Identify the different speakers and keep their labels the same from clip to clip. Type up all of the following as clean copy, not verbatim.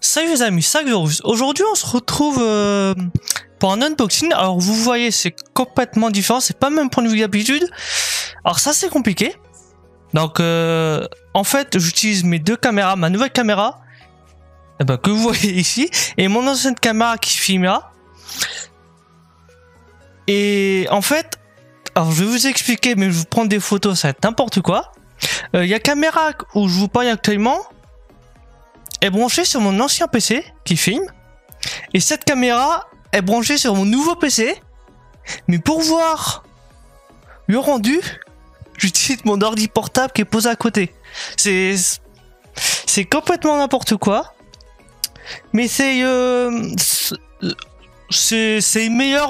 Speaker 1: Salut les amis, salut Virus. Aujourd'hui on se retrouve pour un unboxing. Alors vous voyez c'est complètement différent, c'est pas le même point de vue d'habitude. Alors ça c'est compliqué. Donc en fait j'utilise mes deux caméras, ma nouvelle caméra que vous voyez ici et mon ancienne caméra qui filmera. Et en fait, alors je vais vous expliquer mais je vous prends des photos, ça va être n'importe quoi. Il y a caméra où je vous parle actuellement est branchée sur mon ancien PC qui filme et cette caméra est branchée sur mon nouveau PC, mais pour voir le rendu j'utilise mon ordi portable qui est posé à côté. C'est complètement n'importe quoi, mais c'est meilleur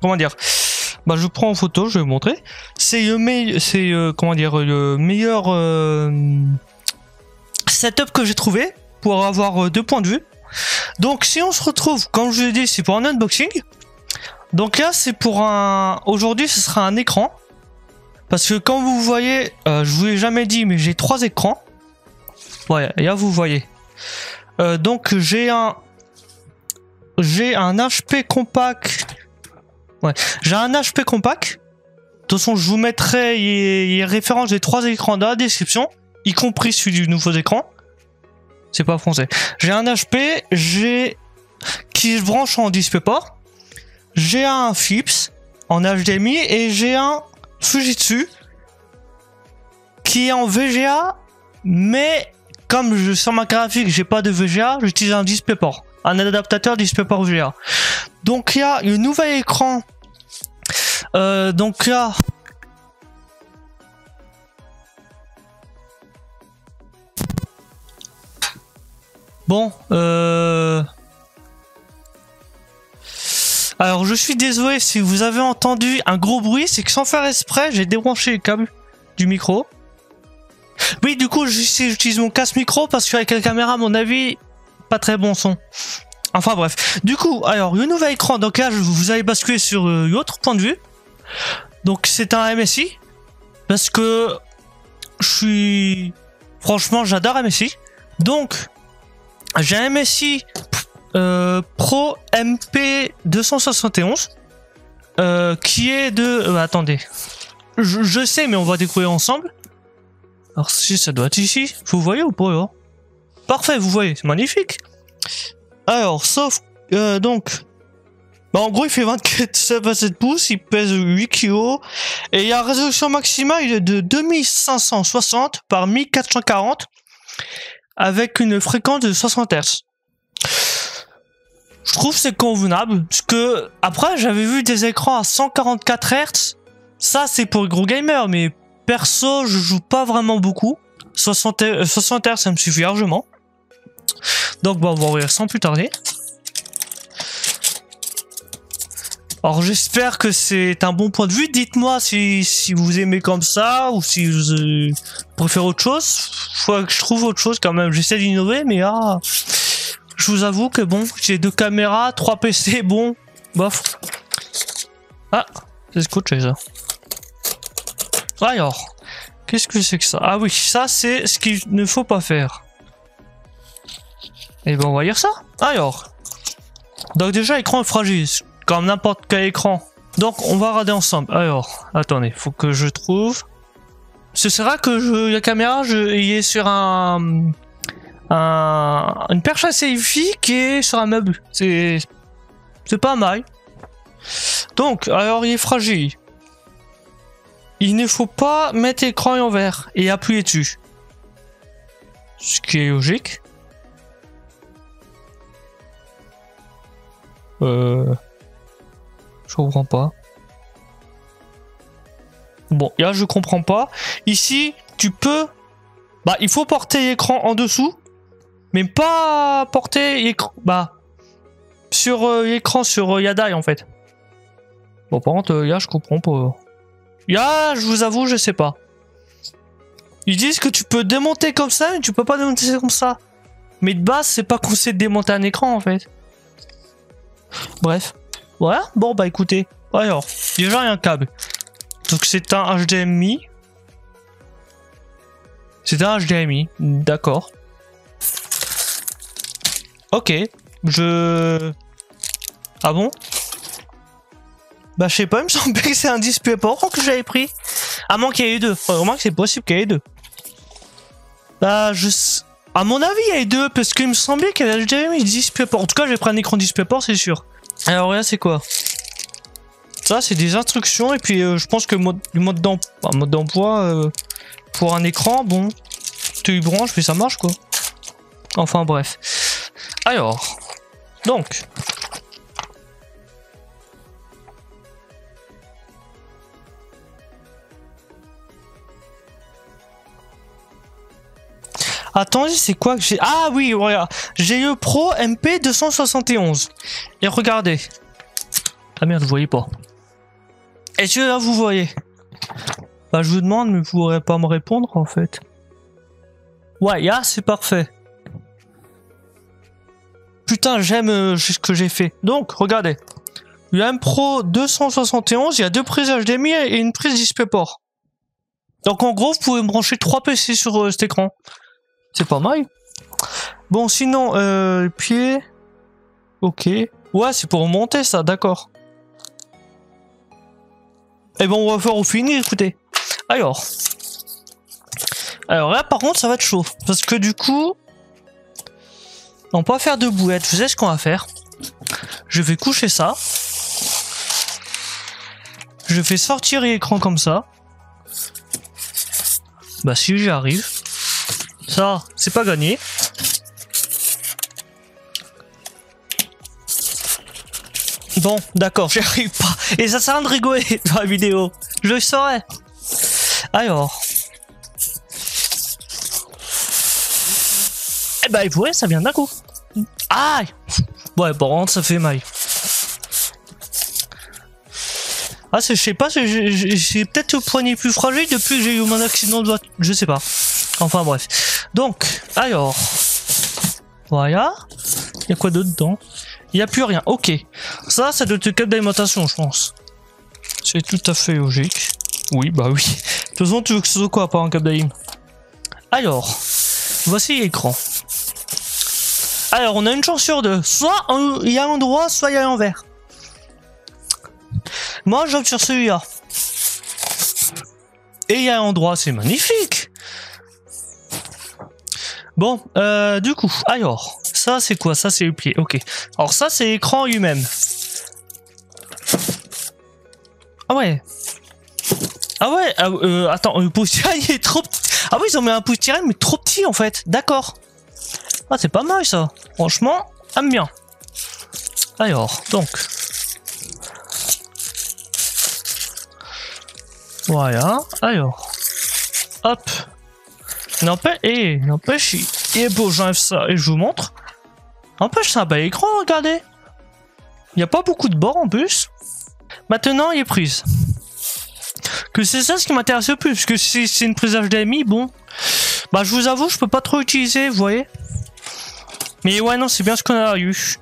Speaker 1: comment dire, je prends en photo, je vais vous montrer. C'est le meilleur setup que j'ai trouvé pour avoir deux points de vue. Donc si on se retrouve, comme je l'ai dit, c'est pour un unboxing. Donc là c'est pour un... Aujourd'hui ce sera un écran. Parce que comme vous voyez, je vous l'ai jamais dit, mais j'ai trois écrans. Ouais, là vous voyez. Donc j'ai un HP compact. Ouais, j'ai un HP compact. De toute façon je vous mettrai les références des trois écrans dans la description, y compris celui du nouveau écran. C'est pas français. J'ai un HP, qui se branche en DisplayPort. J'ai un Philips en HDMI et j'ai un Fujitsu qui est en VGA, mais comme sur ma graphique j'ai pas de VGA, j'utilise un DisplayPort, un adaptateur DisplayPort VGA. Donc il y a le nouvel écran. Donc là, bon, alors je suis désolé si vous avez entendu un gros bruit, c'est que sans faire exprès, j'ai débranché le câble du micro. Oui, du coup, j'utilise mon casque micro parce qu'avec la caméra, à mon avis, pas très bon son. Enfin bref. Du coup, alors le nouvel écran, donc là, vous allez basculer sur l'autre point de vue. Donc c'est un MSI parce que franchement, j'adore MSI. Donc j'ai un MSI Pro MP271 qui est de... attendez, je sais, mais on va découvrir ensemble. Alors si ça doit être ici, vous voyez ou pas là? Parfait, vous voyez, c'est magnifique. Alors sauf donc, en gros il fait 24,7 pouces, il pèse 8 kg et il y a une résolution maximale de 2560 par 1440 avec une fréquence de 60 Hz. Je trouve c'est convenable parce que après j'avais vu des écrans à 144 Hz. Ça c'est pour les gros gamers, mais perso je joue pas vraiment beaucoup. 60 Hz ça me suffit largement. Donc on va ouvrir sans plus tarder. Alors j'espère que c'est un bon point de vue. Dites-moi si vous aimez comme ça ou si vous préférez autre chose. Faut que je trouve autre chose quand même. J'essaie d'innover, mais je vous avoue que bon, j'ai deux caméras, 3 PC, bon, bof. Ah, c'est scotché ça. Alors, qu'est-ce que c'est que ça? Ah oui, ça c'est ce qu'il ne faut pas faire. Et ben on va lire ça. Alors, donc déjà écran fragile, comme n'importe quel écran. Donc on va regarder ensemble. Alors, attendez, faut que je trouve. Ce sera que la caméra, il est sur une perche assez wi qui est sur un meuble. C'est pas mal. Donc, alors il est fragile. Il ne faut pas mettre l'écran à l'envers et appuyer dessus. Ce qui est logique. Je comprends pas. Bon, là je comprends pas. Ici, tu peux... il faut porter l'écran en dessous. Mais pas porter l'écran... sur l'écran, sur Yadai en fait. Bon, par contre, là je comprends pas. Là, je vous avoue, je sais pas. Ils disent que tu peux démonter comme ça, mais tu peux pas démonter comme ça. Mais de base, c'est pas qu'on sait démonter un écran en fait. Bref. Voilà. Bon, écoutez. Alors, déjà, il y a un câble. Donc, c'est un HDMI. C'est un HDMI. D'accord. Ok, Ah bon? Bah je sais pas, il me semblait que c'est un DisplayPort que j'avais pris. À moins qu'il y ait eu deux. Enfin, remarque, c'est possible qu'il y ait deux. Bah à mon avis, il y a eu deux, parce qu'il me semblait qu'il y avait déjà mis DisplayPort. En tout cas, j'ai pris un écran DisplayPort, c'est sûr. Alors là, c'est quoi? Ça, c'est des instructions, et puis je pense que le mode d'emploi pour un écran, bon, tu y branches, mais ça marche quoi. Enfin bref. Alors, donc. Attendez, c'est quoi que j'ai... Ah oui, regarde. J'ai le Pro MP271. Et regardez. Ah merde, vous voyez pas. Est-ce que là, vous voyez? Bah, je vous demande, mais vous pourrez pas me répondre, en fait. Ouais, là, c'est parfait. Putain, j'aime ce que j'ai fait. Donc, regardez. Le M Pro 271, il y a deux prises HDMI et une prise DisplayPort. Donc, en gros, vous pouvez brancher 3 PC sur cet écran. C'est pas mal. Bon, sinon, pied. Ok. Ouais, c'est pour monter ça, d'accord. Et bon, on va faire au fini, écoutez. Alors là, par contre, ça va être chaud. Parce que du coup, on peut pas faire de boulettes. Vous savez ce qu'on va faire? Je vais coucher ça. Je fais sortir l'écran comme ça. Bah, si j'y arrive. Ça, c'est pas gagné. Bon, d'accord, j'y arrive pas. Et ça sert à rien de rigoler dans la vidéo. Je le saurais. Alors. Eh ben, ouais, ça vient d'un coup. Aïe! Ouais, bon, ça fait mal. Ah, je sais pas, j'ai peut-être le poignet plus fragile depuis que j'ai eu mon accident de voiture. Je sais pas. Enfin, bref. Donc, alors. Voilà. Il y a quoi d'autre dedans? Il n'y a plus rien. Ok. Ça doit être le câble d'alimentation, je pense. C'est tout à fait logique. Oui, bah oui. De toute façon, tu veux que ce soit quoi, pas un câble d'alim? Alors, voici l'écran. Alors, on a une chance sur deux. Soit il y a l'endroit, soit il y a l'envers. Moi, j'opte sur celui-là. Et il y a l'endroit, c'est magnifique. Bon, du coup, alors, ça c'est quoi? Ça c'est le pied, ok. Alors ça c'est l'écran lui-même. Ah ouais. Ah ouais, attends, le pouce-tirel il est trop petit. Ah oui, ils ont mis un pouce-tirel mais trop petit en fait, d'accord. Ah c'est pas mal ça, franchement, j'aime bien. Alors, donc. Voilà, alors. Hop. N'empêche, il est beau, j'enlève ça et je vous montre. N'empêche, c'est un bel écran, regardez. Il n'y a pas beaucoup de bords en plus. Maintenant, il est prise. Que c'est ça ce qui m'intéresse le plus, parce que si c'est une prise HDMI, bon. Bah, je vous avoue, je peux pas trop utiliser, vous voyez. Mais ouais, non, c'est bien ce qu'on a eu.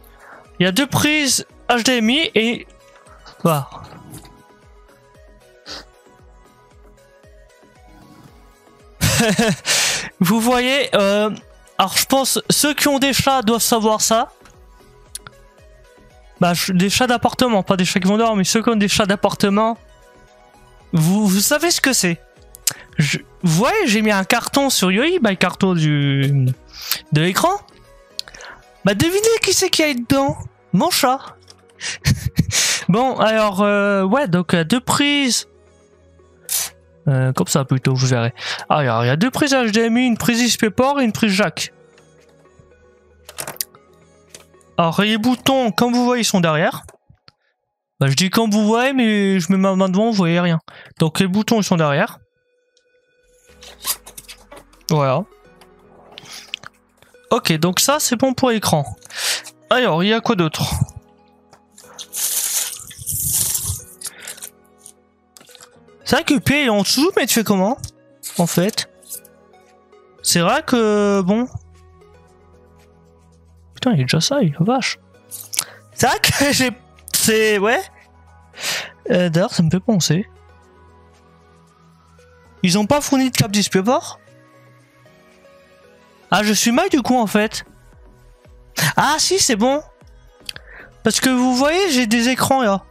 Speaker 1: Il y a deux prises HDMI et... Voilà. Vous voyez, alors je pense ceux qui ont des chats doivent savoir ça. Bah, des chats d'appartement, pas des chats qui vont dehors, mais ceux qui ont des chats d'appartement, vous savez ce que c'est. Vous voyez, j'ai mis un carton sur Yoi, bah le carton de l'écran. Bah devinez qui c'est qu'il y a dedans? Mon chat. Bon, alors, ouais, donc deux prises. Comme ça plutôt, vous verrez. Alors, il y a deux prises HDMI, une prise DisplayPort et une prise jack. Alors, les boutons, comme vous voyez, ils sont derrière. Bah, je dis comme vous voyez, mais je mets ma main devant, vous voyez rien. Donc, les boutons, ils sont derrière. Voilà. Ok, donc ça, c'est bon pour l'écran. Alors, il y a quoi d'autre? C'est vrai que le pied est en dessous, mais tu fais comment? En fait. C'est vrai que... Bon. Putain, il est déjà ça, il vache. C'est vrai que j'ai... C'est... Ouais. D'ailleurs, ça me fait penser. Ils ont pas fourni de câble DisplayPort? Ah, je suis mal du coup, en fait. Ah si, c'est bon. Parce que vous voyez, j'ai des écrans là.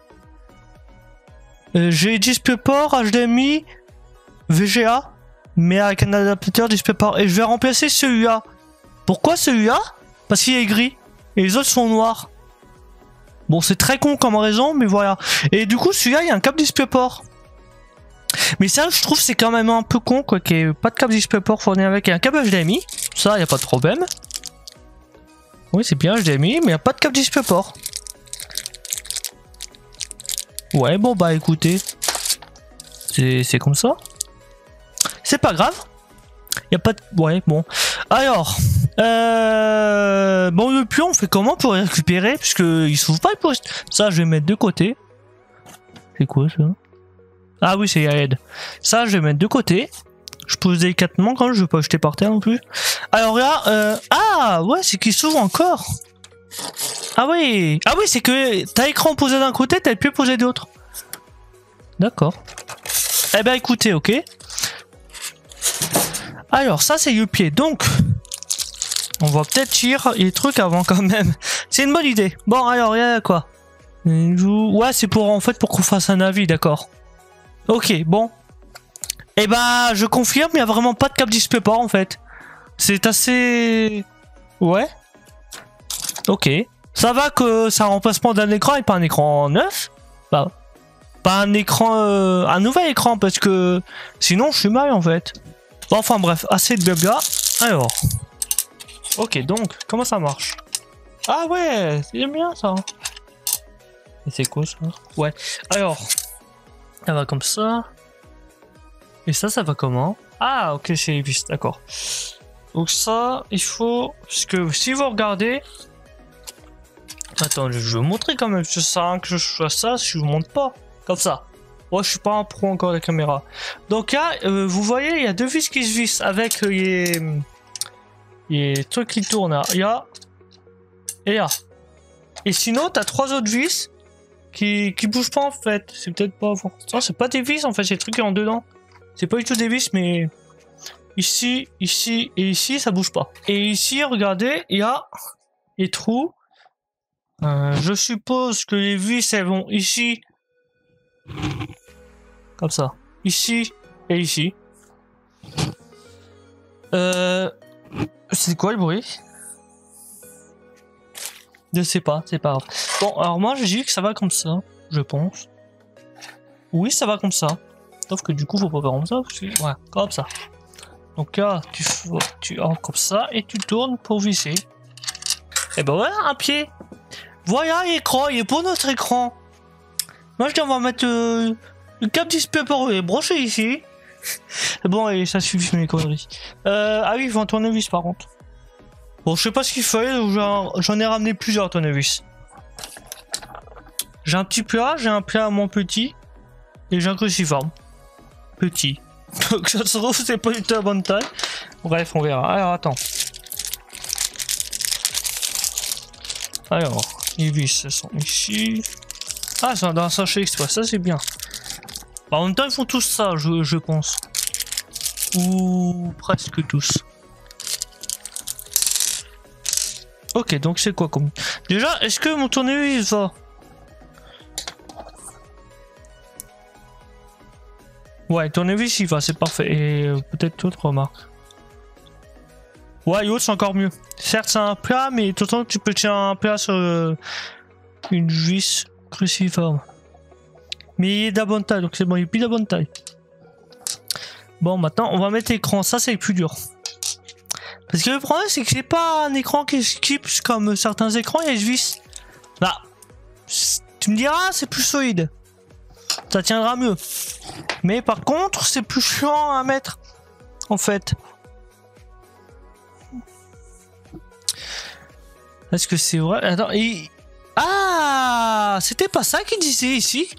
Speaker 1: J'ai DisplayPort, HDMI, VGA, mais avec un adaptateur DisplayPort. Et je vais remplacer celui-là. Pourquoi celui-là? Parce qu'il est gris. Et les autres sont noirs. Bon, c'est très con comme raison, mais voilà. Et du coup, celui-là, il y a un câble DisplayPort. Mais ça, je trouve, c'est quand même un peu con, quoi, qu'il n'y ait pas de câble DisplayPort fourni avec un câble HDMI. Ça, il n'y a pas de problème. Oui, c'est bien HDMI, mais il n'y a pas de câble DisplayPort. Ouais, bon, bah écoutez. C'est comme ça. C'est pas grave. Il n'y a pas de... Ouais, bon. Alors... Bon, le pion, on fait comment pour les récupérer? Puisque il s'ouvre pas le poste. Ça, je vais mettre de côté. C'est quoi, ça? Ah oui, c'est aide. Ça, je vais mettre de côté. Je pose délicatement quand même, je vais pas jeter par terre non plus. Alors là, ah ouais, c'est qu'il s'ouvre encore. Ah oui, c'est que t'as l'écran posé d'un côté, t'as le pied posé de l'autre. D'accord. Eh ben écoutez, ok. Alors ça c'est le pied, donc on va peut-être tirer les trucs avant quand même. C'est une bonne idée. Bon alors il y a quoi? Ouais, c'est pour en fait pour qu'on fasse un avis, d'accord. Ok, bon. Eh ben je confirme, il y a vraiment pas de câble DisplayPort en fait. C'est assez... Ouais. Ok. Ça va que c'est un remplacement d'un écran et pas un écran neuf. Bah, pas un écran... un nouvel écran parce que... Sinon je suis mal en fait. Bon, enfin bref, assez de blabla. Alors. Ok, donc, comment ça marche? Ah ouais, c'est bien ça. Et c'est quoi ça? Ouais. Alors. Ça va comme ça. Et ça va comment? Ah ok, c'est les vis, d'accord. Donc ça, il faut... Parce que si vous regardez... Attends, je vais vous montrer quand même. Ça sert à rien que je fasse ça si je vous montre pas. Comme ça. Moi, je suis pas un pro encore de la caméra. Donc là, vous voyez, il y a deux vis qui se vissent avec les trucs qui tournent là. Il y a... Et là. Et sinon, t'as trois autres vis qui bougent pas en fait. C'est peut-être pas... Non, c'est pas des vis en fait, c'est des trucs qui sont dedans. C'est pas du tout des vis, mais... Ici, ici et ici, ça bouge pas. Et ici, regardez, il y a les trous. Je suppose que les vis, elles vont ici. Comme ça. Ici et ici. C'est quoi le bruit? Je sais pas, c'est pas grave. Bon, alors moi, je dis que ça va comme ça, je pense. Oui, ça va comme ça. Sauf que du coup, faut pas faire comme ça. Parce que... Ouais, comme ça. Donc là, tu comme ça et tu tournes pour visser. Et ben voilà, un pied. Voilà l'écran, il est pour notre écran. Moi, je dis, on va mettre le câble DisplayPort branché ici. Bon, et ça suffit mes conneries. Ah oui, il faut un tournevis par contre. Bon, je sais pas ce qu'il fallait, j'en ai ramené plusieurs tournevis. J'ai un petit plat, j'ai un plat moins petit. Et j'ai un cruciforme. Petit. Donc ça se trouve, c'est pas du tout la bonne taille. Bref, on verra. Alors, attends. Alors, les vis, elles sont ici. Ah, c'est dans un sachet exprès, ça c'est bien. Bah, en même temps, ils font tous ça, je pense. Ou presque tous. Ok, donc c'est quoi comme... Déjà, est-ce que mon tournevis va? Ouais, tournevis il va, c'est parfait. Et peut-être autre remarque. Ouais, l'autre c'est encore mieux. Certes, c'est un plat, mais tout le temps tu peux tirer un plat sur une vis cruciforme. Mais il est de la bonne taille, donc c'est bon, il est plus de la bonne taille. Bon, maintenant on va mettre l'écran, ça c'est le plus dur. Parce que le problème c'est que c'est pas un écran qui skip comme certains écrans, il y a une vis. Bah, tu me diras, c'est plus solide. Ça tiendra mieux. Mais par contre, c'est plus chiant à mettre. En fait. Est-ce que c'est vrai? Attends, ah, c'était pas ça qu'il disait ici?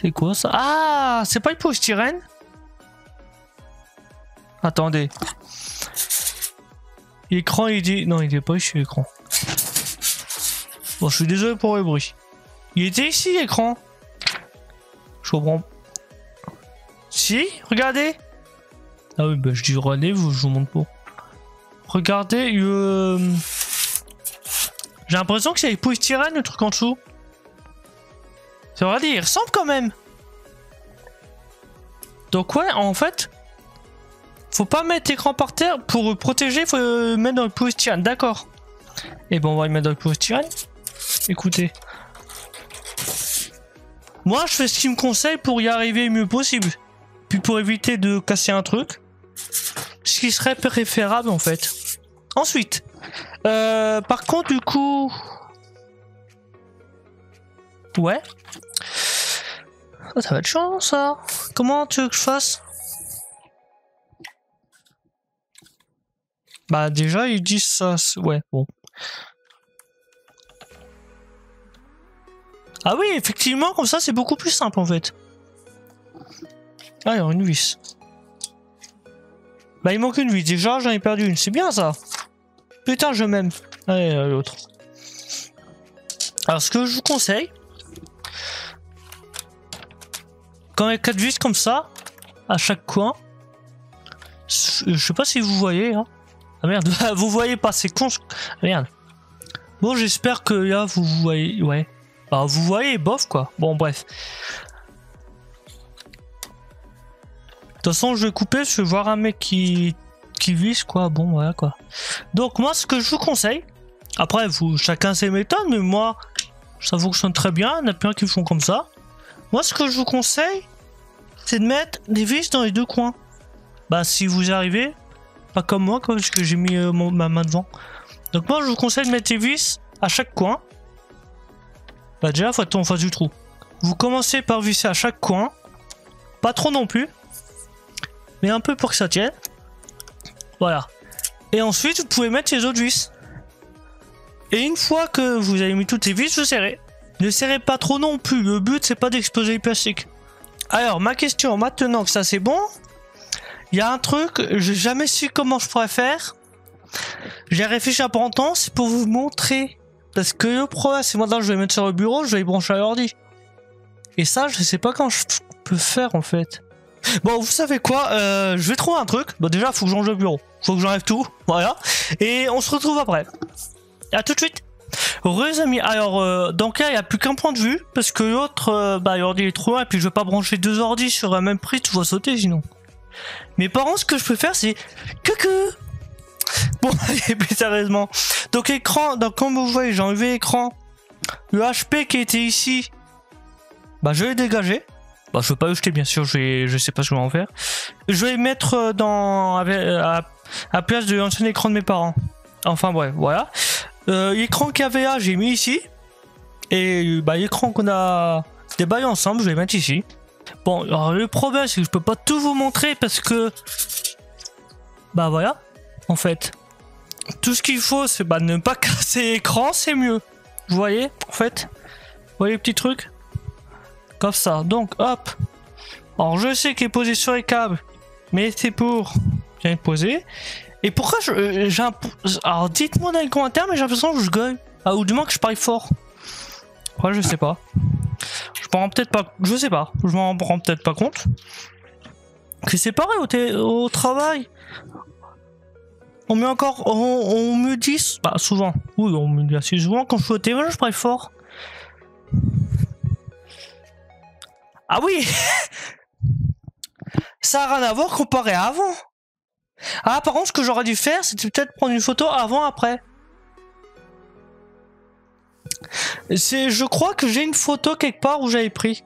Speaker 1: C'est quoi ça? Ah, c'est pas le polystyrène? Attendez. L'écran, il dit... Non, il est pas ici, l'écran. Bon, je suis désolé pour le bruit. Il était ici, l'écran. Je comprends. Si, regardez. Ah oui, bah je dis rendez-vous, je vous montre pas. Regardez, j'ai l'impression que c'est les polystyrène le truc en dessous. C'est vrai, il ressemble quand même. Donc ouais, en fait, faut pas mettre l'écran par terre. Pour protéger, il faut le mettre dans le polystyrène. D'accord. Et bon, on va le mettre dans le polystyrène. Écoutez. Moi, je fais ce qu'il me conseille pour y arriver le mieux possible. Puis pour éviter de casser un truc. Ce qui serait préférable en fait. Ensuite. Par contre, du coup... Ouais. Oh, ça va être chiant ça. Comment tu veux que je fasse? Bah déjà, ils disent ça... Ouais, bon. Ah oui, effectivement, comme ça, c'est beaucoup plus simple, en fait. Ah, alors, une vis. Bah, il manque une vis. Déjà, j'en ai perdu une. C'est bien, ça. Putain, je m'aime. Allez, l'autre. Alors, ce que je vous conseille... Quand il y a 4 vis comme ça, à chaque coin... Je sais pas si vous voyez, hein. Ah, merde. Vous voyez pas, c'est con. Merde. Bon, j'espère que là, vous voyez... Ouais. Bah, vous voyez, bof quoi. Bon, bref. De toute façon, je vais couper. Je vais voir un mec qui vise quoi. Bon, voilà quoi. Donc, moi, ce que je vous conseille, après, chacun ses méthodes, mais moi, ça fonctionne très bien. Il y en a plein qui font comme ça. Moi, ce que je vous conseille, c'est de mettre des vis dans les deux coins. Bah, si vous arrivez, pas comme moi, quoi, parce que j'ai mis ma main devant. Donc, moi, je vous conseille de mettre des vis à chaque coin. Bah déjà, faut être en face du trou. Vous commencez par visser à chaque coin. Pas trop non plus. Mais un peu pour que ça tienne. Voilà. Et ensuite, vous pouvez mettre les autres vis. Et une fois que vous avez mis toutes les vis, vous serrez. Ne serrez pas trop non plus. Le but, c'est pas d'exploser le plastique. Alors, ma question, maintenant que ça c'est bon, il y a un truc, j'ai jamais su comment je pourrais faire. J'ai réfléchi à pendant temps, c'est pour vous montrer. Parce que le problème, c'est maintenant je vais mettre sur le bureau, je vais y brancher à l'ordi. Et ça, je sais pas quand je peux faire en fait. Bon, vous savez quoi, je vais trouver un truc. Bon, déjà, faut que j'enlève le bureau. Faut que j'enlève tout. Voilà. Et on se retrouve après. À tout de suite. Heureux les amis. Alors, donc là, il n'y a plus qu'un point de vue. Parce que l'autre, bah, l'ordi est trop loin. Et puis, je vais pas brancher 2 ordis sur la même prise. Tu vas sauter sinon. Mais par contre, ce que je peux faire, c'est. Coucou! Bon, allez, plus sérieusement. Donc, écran, donc, comme vous voyez, j'ai enlevé l'écran. Le HP qui était ici, bah, je l'ai dégagé. Bah, je veux pas le jeter, bien sûr, je sais pas ce que je vais en faire. Je vais le mettre à place de l'ancien écran de mes parents. Enfin, bref, voilà. L'écran qu'il y avait là, j'ai mis ici. Et bah, l'écran qu'on a déballé ensemble, je vais le mettre ici. Bon, alors, le problème, c'est que je peux pas tout vous montrer parce que. Bah, voilà. En fait, tout ce qu'il faut, c'est bah, ne pas casser l'écran, c'est mieux. Vous voyez, en fait, vous voyez les petits trucs comme ça. Donc, hop. Alors, je sais qu'il est posé sur les câbles, mais c'est pour bien poser. Et pourquoi j'ai un... Alors, dites-moi dans les commentaires, mais j'ai l'impression que je gueule. Ah, ou du moins que je parle fort. Ouais, je sais pas. Je m'en rends peut-être pas... Je sais pas. Je m'en rends peut-être pas compte. Que c'est pareil au travail. On met encore, on me dit, bah souvent, oui on me dit assez souvent quand je suis au téléphone, je parle fort. Ah oui. Ça n'a rien à voir comparé à avant. Ah par contre ce que j'aurais dû faire, c'était peut-être prendre une photo avant après. Je crois que j'ai une photo quelque part où j'avais pris,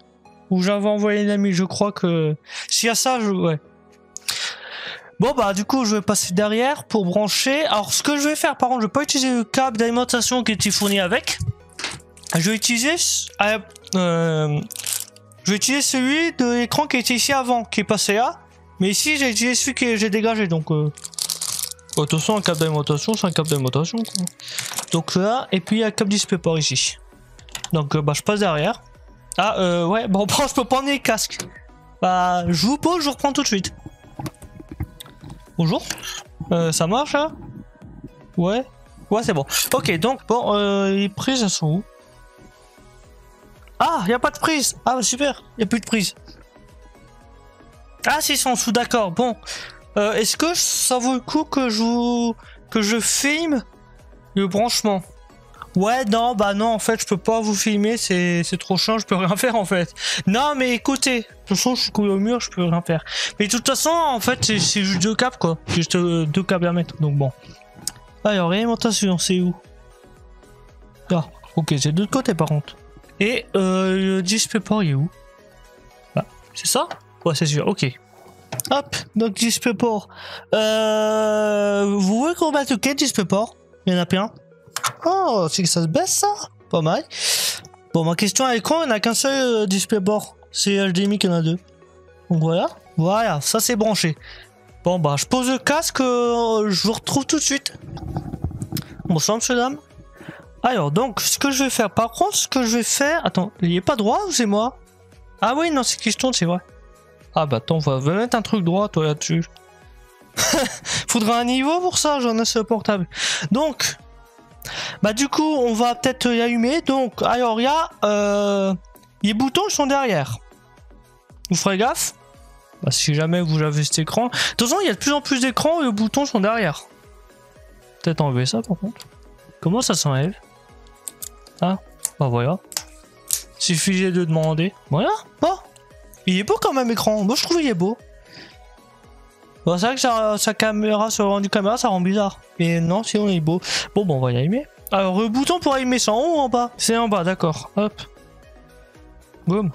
Speaker 1: où j'avais envoyé une amie. Je crois que s'il y a ça, ouais. Bon bah du coup je vais passer derrière pour brancher. Alors ce que je vais faire par contre, je vais pas utiliser le câble d'alimentation qui était fourni avec. Je vais utiliser celui de l'écran qui était ici avant, qui est passé là. Mais ici j'ai utilisé celui que j'ai dégagé. Donc de toute façon un câble d'alimentation c'est un câble d'alimentation. Donc là et puis il y a un câble display par ici. Donc bah je passe derrière. Ah ouais bon je peux prendre les casques. Bah je vous pose, je reprends tout de suite. Bonjour, ça marche là? Ouais, ouais c'est bon. Ok donc bon, les prises elles sont où? Ah, y a pas de prise. Ah super, y a plus de prise. Ah si, ils sont en dessous, d'accord. Bon, est-ce que ça vaut le coup que je vous que je filme le branchement. Ouais, non, bah non, en fait, je peux pas vous filmer, c'est trop chiant, je peux rien faire en fait. Non, mais écoutez, de toute façon, je suis collé au mur, je peux rien faire. Mais de toute façon, en fait, c'est juste 2 câbles quoi. Juste 2 câbles à mettre, donc bon. Alors, alimentation, c'est où? Ah, ok, c'est de l'autre côté par contre. Et le display port, il est où? Ah, c'est ça? Ouais, c'est sûr, ok. Hop, donc display port. Vous voulez qu'on mette quel display port? Il y en a plein. Oh, c'est que ça se baisse ça? Pas mal. Bon, ma question à l'écran, il n'y en a qu'un seul display port. C'est HDMI qu'il y en a 2. Donc voilà. Voilà, ça c'est branché. Bon, bah, je pose le casque, je vous retrouve tout de suite. Bonsoir, monsieur, dame. Alors, donc, ce que je vais faire, par contre, ce que je vais faire. Attends, il est pas droit ou c'est moi? Ah oui, non, c'est qui je tourne, c'est vrai. Ah bah, attends, on va mettre un truc droit, toi, là-dessus. Faudra un niveau pour ça, j'en ai sur le portable. Donc. Bah du coup on va peut-être y allumer. Donc alors il y a les boutons sont derrière. Vous ferez gaffe. Bah, si jamais vous avez cet écran. De toute façon il y a de plus en plus d'écrans et les boutons sont derrière. Peut-être enlever ça par contre. Comment ça s'enlève? Ah bah voilà. Suffisait de demander. Voilà. Bon. Il est beau quand même écran. Moi je trouve il est beau. Bon, c'est vrai que sa caméra, sur le rendu caméra, ça rend bizarre. Mais non, sinon il est beau. Bon, on va y allumer. Alors, le bouton pour allumer, c'est en haut ou en bas? C'est en bas, d'accord. Hop. Boum.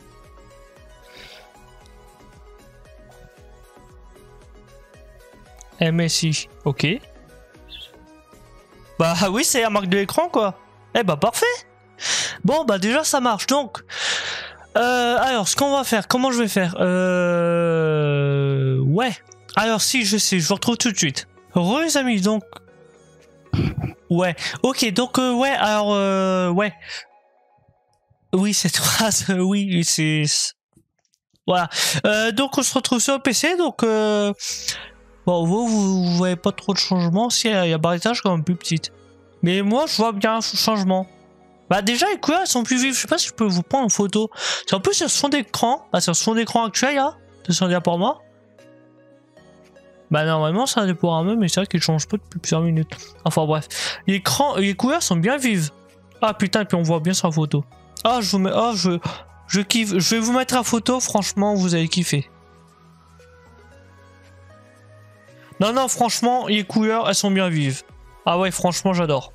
Speaker 1: MSI. Ok. Bah oui, c'est la marque de l'écran, quoi. Eh bah, parfait. Bon, bah déjà, ça marche. Donc, alors, ce qu'on va faire, comment je vais faire? Ouais. Alors si je sais, je vous retrouve tout de suite. Re les amis, donc. Ouais, ok, donc ouais, alors ouais. Oui, cette phrase, oui, c'est. Voilà. Donc on se retrouve sur le PC, donc bon, vous voyez pas trop de changements, si il y a barretage quand même plus petite. Mais moi je vois bien un changement. Bah déjà les couleurs elles sont plus vives, je sais pas si je peux vous prendre en photo. C'est en plus sur ce fond d'écran, bah, sur ce fond d'écran actuel là, de son diaporama. Bah normalement ça dépend un peu, mais c'est vrai qu'il change pas depuis plusieurs minutes. Enfin bref, les couleurs sont bien vives. Ah putain, et puis on voit bien sur la photo. Ah je vous mets, ah je kiffe. Je vais vous mettre la photo, franchement vous allez kiffer. Non non, franchement les couleurs elles sont bien vives. Ah ouais, franchement j'adore.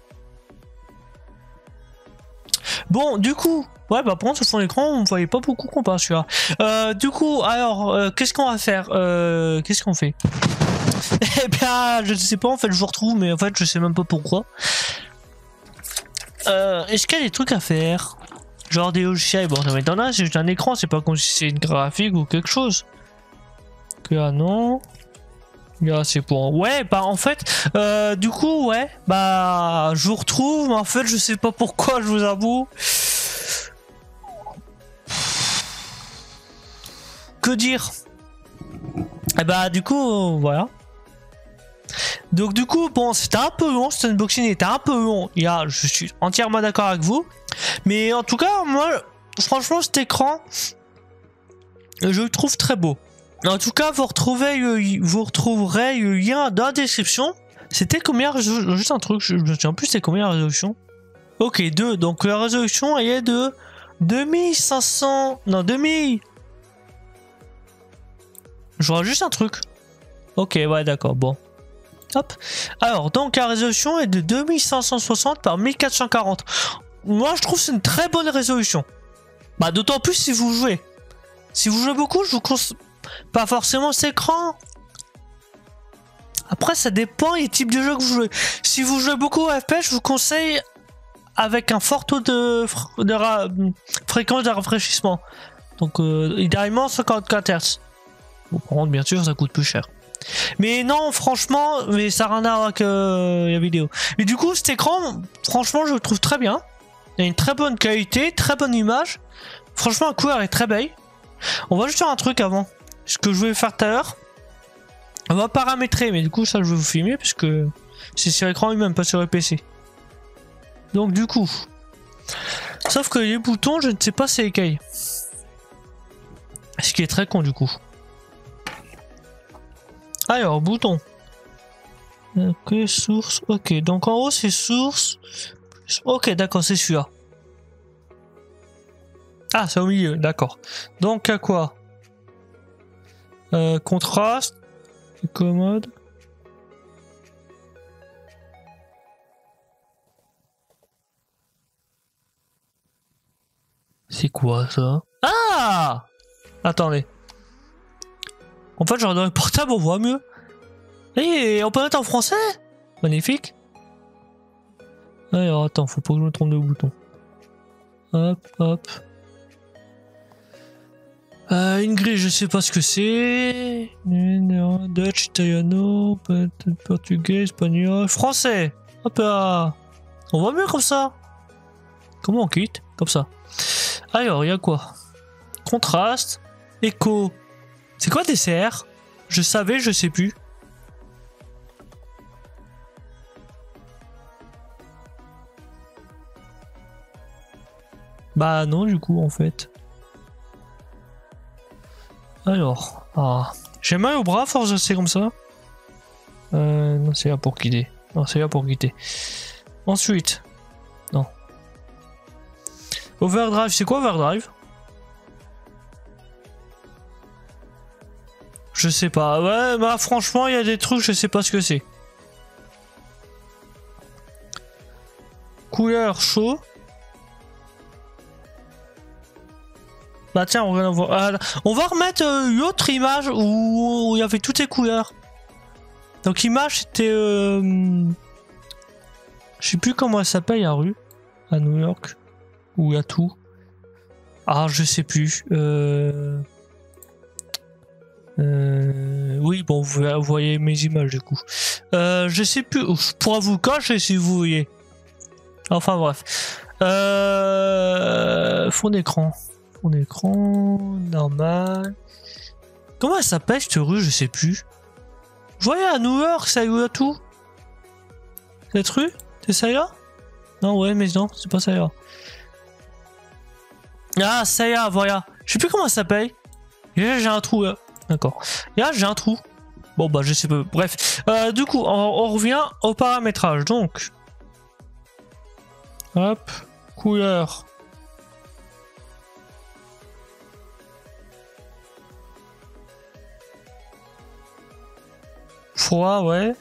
Speaker 1: Bon du coup, ouais bah pour sur fond d'écran on ne voyait pas beaucoup comparé à celui-là. Du coup alors qu'est-ce qu'on va faire? Qu'est-ce qu'on fait? Eh bien, je ne sais pas, en fait, je vous retrouve, mais en fait, je sais même pas pourquoi. Est-ce qu'il y a des trucs à faire? Genre des logiciels, bon, ça m'étonne, c'est juste un écran, c'est pas comme si c'est une graphique ou quelque chose. Ah non. Là, c'est pour... Ouais, bah, en fait, du coup, ouais, bah, je vous retrouve, mais en fait, je sais pas pourquoi, je vous avoue. Que dire? Et bah, du coup, voilà. Donc du coup, bon, c'était un peu long, cet unboxing était un peu long. Je suis entièrement d'accord avec vous. Mais en tout cas, moi, franchement, cet écran, je le trouve très beau. En tout cas, vous retrouverez le lien dans la description. C'était combien? Juste un truc, je me souviens plus c'était combien la résolution. Ok, 2. Donc la résolution, elle est de 2500... Non, 2000... Je vois juste un truc. Ok, ouais, d'accord, bon. Hop. Alors, donc la résolution est de 2560 par 1440. Moi, je trouve que c'est une très bonne résolution. Bah, d'autant plus si vous jouez. Si vous jouez beaucoup, je vous conseille pas forcément cet écran. Après, ça dépend des types de jeux que vous jouez. Si vous jouez beaucoup au FPS, je vous conseille avec un fort taux de fréquence de rafraîchissement. Donc, idéalement 54 Hz. Bon, par contre, bien sûr, ça coûte plus cher. Mais non, franchement, mais ça n'a rien à voir avec la vidéo. Mais du coup, cet écran, franchement, je le trouve très bien. Il a une très bonne qualité, très bonne image. Franchement, la couleur est très belle. On va juste faire un truc avant. Ce que je voulais faire tout à l'heure. On va paramétrer, mais du coup, ça, je vais vous filmer, puisque c'est sur l'écran lui-même, pas sur le PC. Donc, du coup. Sauf que les boutons, je ne sais pas c'est lesquels. Ce qui est très con, du coup. Alors, bouton. Ok, source. Ok, donc en haut c'est source. Ok, d'accord, c'est celui-là. Ah, c'est au milieu, d'accord. Donc à quoi? Contraste. Commode. C'est quoi ça? Ah! Attendez. En fait, genre dans le portable, on voit mieux. Et on peut mettre en français? Magnifique. Alors attends, faut pas que je me trompe de bouton. Hop, hop. Une grille, je sais pas ce que c'est. Dutch, italiano, portugais, espagnol, français. Hop là. On voit mieux comme ça. Comment on quitte? Comme ça. Alors, il y a quoi? Contraste, écho. C'est quoi DCR? Je savais, je sais plus. Bah non, du coup, en fait. Alors, j'ai mal au bras, force de c'est comme ça. Non, c'est là pour quitter. Non, c'est là pour quitter. Ensuite, non. Overdrive, c'est quoi overdrive? Je sais pas. Ouais, bah franchement, il y a des trucs, je sais pas ce que c'est. Couleur chaud. Bah tiens, on va remettre une autre image où il y avait toutes les couleurs. Donc image c'était... je sais plus comment elle s'appelle la rue. À New York. Où il y a tout. Ah, je sais plus. Oui, bon, vous voyez mes images du coup. Je sais plus. Je pourrais vous cacher si vous voyez. Enfin bref. Fond d'écran. Fond d'écran. Normal. Comment elle s'appelle cette rue? Je sais plus. Vous voyez à New York, ça y a tout. Cette rue? C'est ça là? Non, ouais, mais non, c'est pas ça là. Ah, ça y est, voilà. Je sais plus comment ça s'appelle. J'ai un trou là. D'accord. Là, j'ai un trou. Bon, bah, je sais pas. Bref. Du coup, on revient au paramétrage. Donc. Hop. Couleur. Froid, ouais.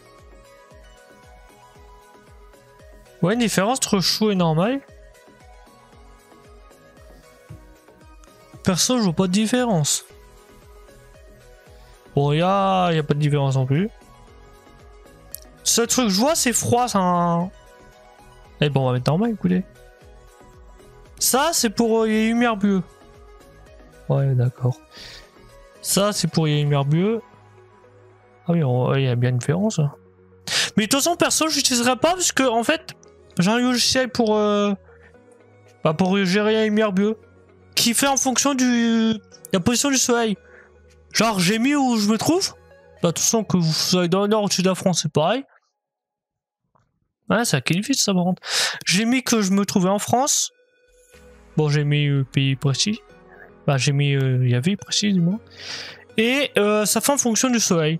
Speaker 1: Ouais, une différence entre chaud et normal. Perso, je vois pas de différence. Bon, y a pas de différence non plus. Ce truc que je vois, c'est froid, ça. Et bon, on va mettre normal, écoutez. Ça, c'est pour les lumières bleues. Ouais, d'accord. Ça, c'est pour les lumières bleues. Ah oui, il y a bien une différence. Mais de toute façon, perso, je l'utiliserai pas parce que, en fait, j'ai un logiciel pour gérer la lumière bleue qui fait en fonction de la position du soleil. Genre, j'ai mis où je me trouve. Bah, de toute façon, que vous soyez dans le nord ou au sud de la France, c'est pareil. Ouais, c'est à quelle ville ça, par contre. J'ai mis que je me trouvais en France. Bon, j'ai mis pays précis. Bah, j'ai mis la ville précise, du moins. Et ça fait en fonction du soleil.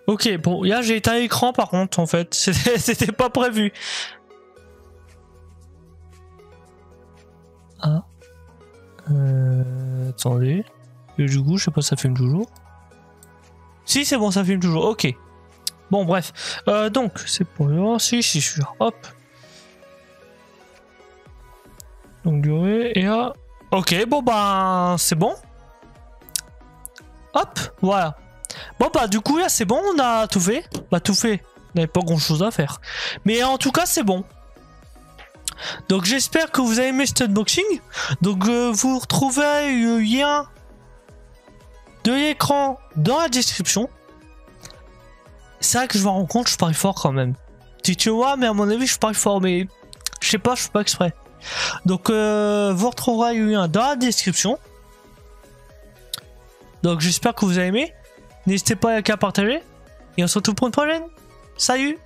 Speaker 1: Ok, bon, là j'ai éteint l'écran par contre, en fait. C'était pas prévu. Ah. Attendez. Et du coup, je sais pas si ça filme toujours. Si, c'est bon, ça filme toujours. Ok. Bon, bref. Donc, c'est pour le... Si, je suis sûr. Hop. Donc, durée. Et là... Ok, bon, bah, c'est bon. Hop, voilà. Bon, bah, du coup, là, c'est bon, on a tout fait. Bah, tout fait. On n'avait pas grand-chose à faire. Mais en tout cas, c'est bon. Donc, j'espère que vous avez aimé cet unboxing. Donc, vous retrouvez le lien de l'écran dans la description. C'est vrai que je me rends compte, je parie fort quand même. Tu vois, mais à mon avis, je parie fort, mais je sais pas, je fais pas exprès. Donc, vous retrouverez le lien dans la description. Donc, j'espère que vous avez aimé. N'hésitez pas à liker, à partager. Et on se retrouve pour une prochaine. Salut!